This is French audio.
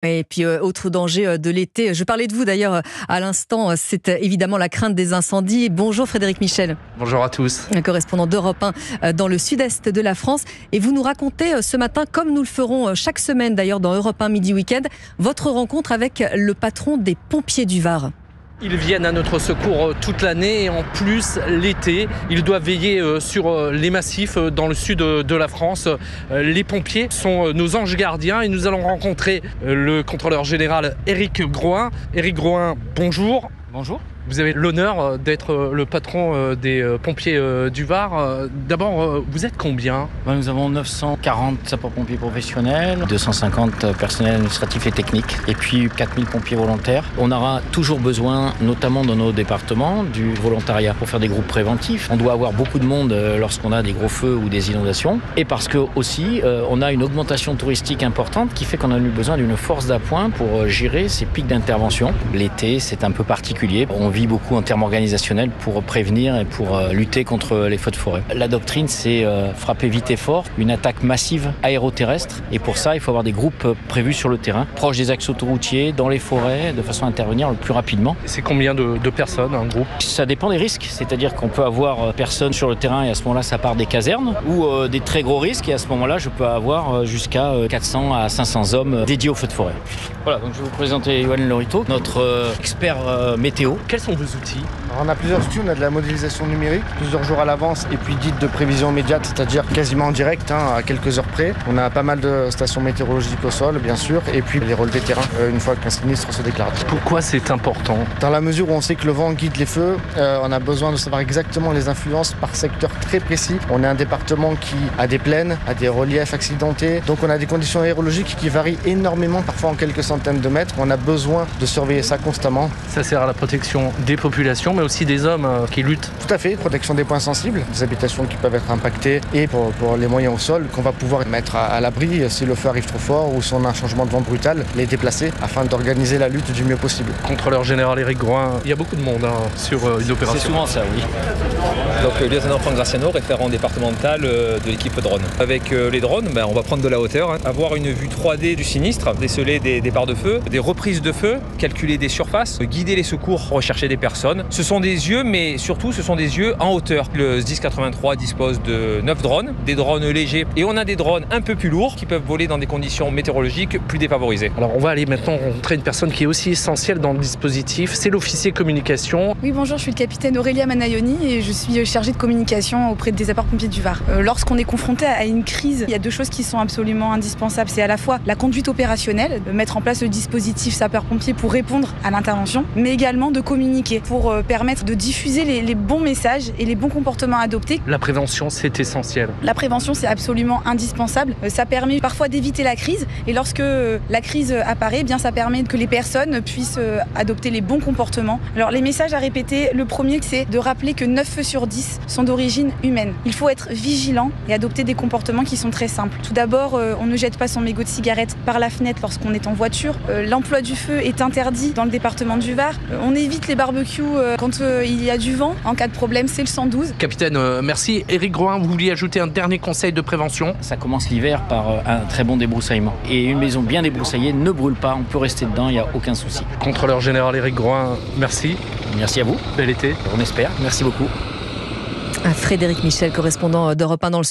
Et puis, autre danger de l'été, je parlais de vous d'ailleurs à l'instant, c'est évidemment la crainte des incendies. Bonjour Frédéric Michel. Bonjour à tous. Correspondant d'Europe 1 dans le sud-est de la France. Et vous nous racontez ce matin, comme nous le ferons chaque semaine d'ailleurs dans Europe 1 Midi Week-end, votre rencontre avec le patron des pompiers du Var. Ils viennent à notre secours toute l'année et en plus l'été, ils doivent veiller sur les massifs dans le sud de la France. Les pompiers sont nos anges gardiens et nous allons rencontrer le contrôleur général Éric Groin. Éric Groin, bonjour. Bonjour. Vous avez l'honneur d'être le patron des pompiers du Var. D'abord, vous êtes combien ? Nous avons 940 sapeurs-pompiers professionnels, 250 personnels administratifs et techniques, et puis 4000 pompiers volontaires. On aura toujours besoin, notamment dans nos départements, du volontariat pour faire des groupes préventifs. On doit avoir beaucoup de monde lorsqu'on a des gros feux ou des inondations, et parce que aussi, on a une augmentation touristique importante qui fait qu'on a eu besoin d'une force d'appoint pour gérer ces pics d'intervention. L'été, c'est un peu particulier. On vit beaucoup en termes organisationnels pour prévenir et pour lutter contre les feux de forêt. La doctrine, c'est frapper vite et fort, une attaque massive aéroterrestre. Et pour ça, il faut avoir des groupes prévus sur le terrain, proches des axes autoroutiers, dans les forêts, de façon à intervenir le plus rapidement. C'est combien de personnes, un groupe ? Ça dépend des risques. C'est-à-dire qu'on peut avoir personne sur le terrain et à ce moment-là, ça part des casernes, ou des très gros risques. Et à ce moment-là, je peux avoir jusqu'à 400 à 500 hommes dédiés aux feux de forêt. Voilà, donc je vais vous présenter Yoann Lorito, notre expert météo. Quels sont vos outils ? Alors on a plusieurs outils, on a de la modélisation numérique, plusieurs jours à l'avance, et puis dite de prévision immédiate, c'est-à-dire quasiment en direct, à quelques heures près. On a pas mal de stations météorologiques au sol, bien sûr, et puis les relevés terrain, une fois qu'un sinistre se déclare. Pourquoi c'est important ? Dans la mesure où on sait que le vent guide les feux, on a besoin de savoir exactement les influences par secteur très précis. On est un département qui a des plaines, a des reliefs accidentés, donc on a des conditions aérologiques qui varient énormément, parfois en quelques centaines de mètres. On a besoin de surveiller ça constamment. Ça sert à la protection des populations, mais aussi des hommes qui luttent. Tout à fait, protection des points sensibles, des habitations qui peuvent être impactées, et pour les moyens au sol qu'on va pouvoir mettre à l'abri si le feu arrive trop fort ou si on a un changement de vent brutal, les déplacer afin d'organiser la lutte du mieux possible. Contrôleur général Éric Groin, il y a beaucoup de monde sur une opération. C'est souvent ça, oui. Donc lieutenant Franck Graciano, référent départemental de l'équipe drone. Avec les drones, on va prendre de la hauteur, avoir une vue 3D du sinistre, déceler des départs de feu, des reprises de feu, calculer des surfaces, guider les secours, rechercher des personnes. Ce sont des yeux, mais surtout ce sont des yeux en hauteur. Le SDIS 83 dispose de 9 drones, des drones légers, et on a des drones un peu plus lourds qui peuvent voler dans des conditions météorologiques plus défavorisées. Alors on va aller maintenant rencontrer une personne qui est aussi essentielle dans le dispositif, c'est l'officier communication. Oui, bonjour, je suis le capitaine Aurélia Manaioni et je suis chargée de communication auprès des sapeurs-pompiers du Var. Lorsqu'on est confronté à une crise, il y a deux choses qui sont absolument indispensables. C'est à la fois la conduite opérationnelle, de mettre en place le dispositif sapeurs-pompiers pour répondre à l'intervention, mais également de communiquer pour permettre de diffuser les bons messages et les bons comportements adoptés. La prévention, c'est essentiel. La prévention, c'est absolument indispensable. Ça permet parfois d'éviter la crise et lorsque la crise apparaît, ça permet que les personnes puissent adopter les bons comportements. Alors les messages à répéter, le premier, c'est de rappeler que 9 feux sur 10 sont d'origine humaine. Il faut être vigilant et adopter des comportements qui sont très simples. Tout d'abord, on ne jette pas son mégot de cigarette par la fenêtre lorsqu'on est en voiture. L'emploi du feu est interdit dans le département du Var. On évite les barbecues quand il y a du vent. En cas de problème, c'est le 112. Capitaine, merci. Éric Groin, vous vouliez ajouter un dernier conseil de prévention ? Ça commence l'hiver par un très bon débroussaillement. Et une maison bien débroussaillée ne brûle pas, on peut rester dedans, il n'y a aucun souci. Contrôleur général Éric Groin, merci. Merci à vous. Bel été. On espère. Merci beaucoup. Frédéric Michel, correspondant d'Europe 1 dans le sud.